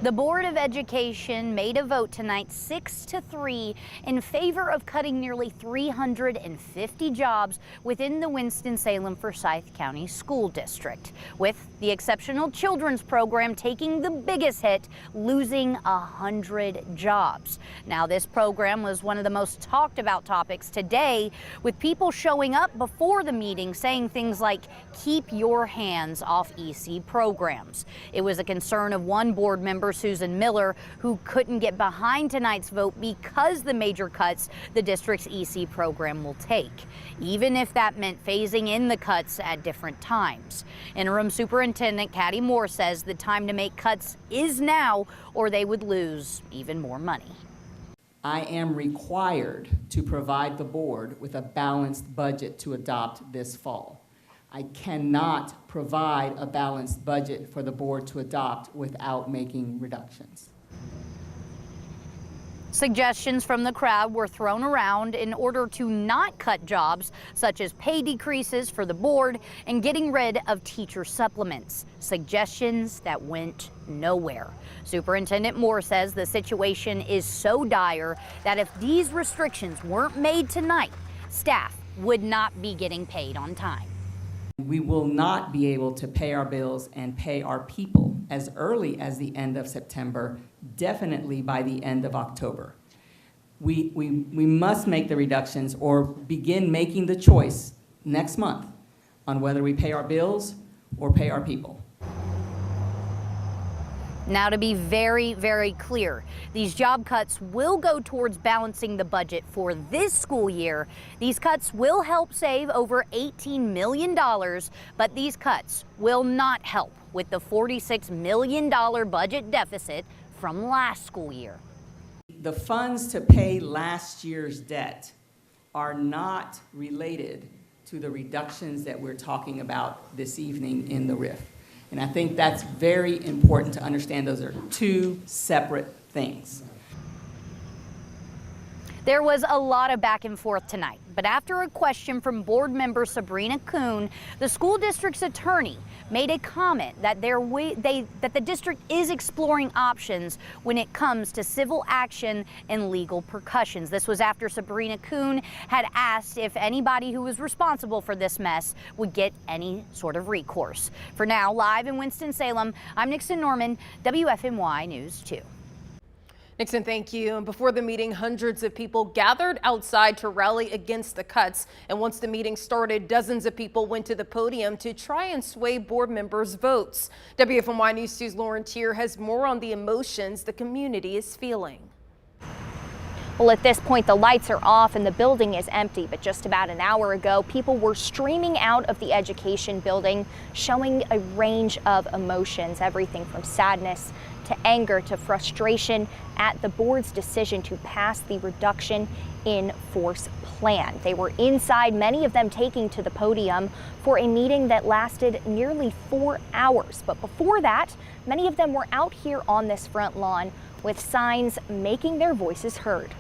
The Board of Education made a vote tonight 6-3 in favor of cutting nearly 350 jobs within the Winston-Salem Forsyth County School District, with the Exceptional Children's Program taking the biggest hit, losing 100 jobs. Now, this program was one of the most talked about topics today, with people showing up before the meeting saying things like, "Keep your hands off EC programs." It was a concern of one board member, Susan Miller, who couldn't get behind tonight's vote because the major cuts the district's EC program will take, even if that meant phasing in the cuts at different times. Interim Superintendent Kathy Moore says the time to make cuts is now, or they would lose even more money. I am required to provide the board with a balanced budget to adopt this fall. I cannot provide a balanced budget for the board to adopt without making reductions. Suggestions from the crowd were thrown around in order to not cut jobs, such as pay decreases for the board and getting rid of teacher supplements. Suggestions that went nowhere. Superintendent Moore says the situation is so dire that if these restrictions weren't made tonight, staff would not be getting paid on time. We will not be able to pay our bills and pay our people as early as the end of September, definitely by the end of October. We must make the reductions or begin making the choice next month on whether we pay our bills or pay our people. Now, to be very, very clear, these job cuts will go towards balancing the budget for this school year. These cuts will help save over $18 million, but these cuts will not help with the $46 million budget deficit from last school year. The funds to pay last year's debt are not related to the reductions that we're talking about this evening in the RIF. And I think that's very important to understand. Those are two separate things. There was a lot of back and forth tonight, but after a question from board member Sabrina Kuhn, the school district's attorney made a comment that that the district is exploring options when it comes to civil action and legal repercussions. This was after Sabrina Kuhn had asked if anybody who was responsible for this mess would get any sort of recourse. For now, live in Winston-Salem, I'm Nixon Norman, WFMY News 2. Nixon, thank you. And before the meeting, hundreds of people gathered outside to rally against the cuts. And once the meeting started, dozens of people went to the podium to try and sway board members' votes. WFMY News 2's Lauren Tier has more on the emotions the community is feeling. Well, at this point, the lights are off and the building is empty. But just about an hour ago, people were streaming out of the education building, showing a range of emotions, everything from sadness to anger to frustration at the board's decision to pass the reduction in force plan. They were inside, many of them taking to the podium for a meeting that lasted nearly 4 hours. But before that, many of them were out here on this front lawn with signs making their voices heard.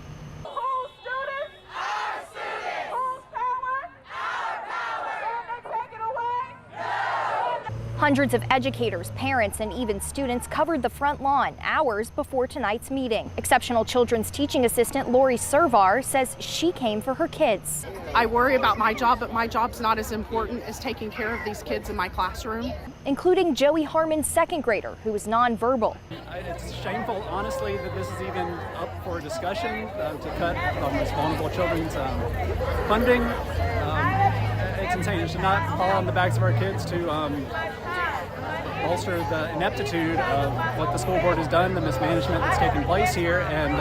Hundreds of educators, parents, and even students covered the front lawn hours before tonight's meeting. Exceptional Children's Teaching Assistant Lori Servar says she came for her kids. I worry about my job, but my job's not as important as taking care of these kids in my classroom. Including Joey Harmon's second grader, who is nonverbal. It's shameful, honestly, that this is even up for discussion, to cut the most vulnerable children's funding. It's insane. It should not fall on the backs of our kids to bolster the ineptitude of what the school board has done, the mismanagement that's taken place here, and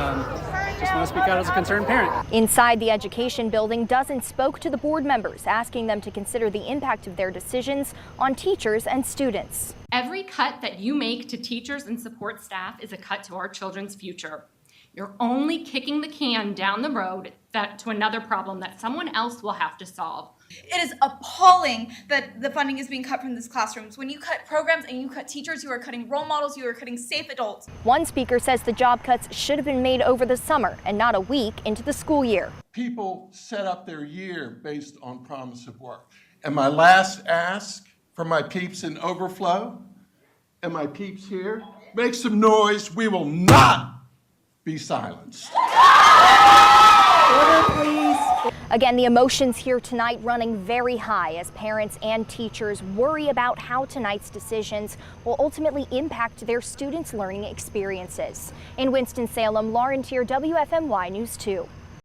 just want to speak out as a concerned parent. Inside the education building, dozens spoke to the board members, asking them to consider the impact of their decisions on teachers and students. Every cut that you make to teachers and support staff is a cut to our children's future. You're only kicking the can down the road to another problem that someone else will have to solve. It is appalling that the funding is being cut from these classrooms. When you cut programs and you cut teachers, you are cutting role models, you are cutting safe adults. One speaker says the job cuts should have been made over the summer and not a week into the school year. People set up their year based on promise of work. And my last ask for my peeps in overflow and my peeps here make some noise. We will not be silenced. Order, please. Again, the emotions here tonight running very high as parents and teachers worry about how tonight's decisions will ultimately impact their students' learning experiences. In Winston-Salem, Lauren Tier, WFMY News 2.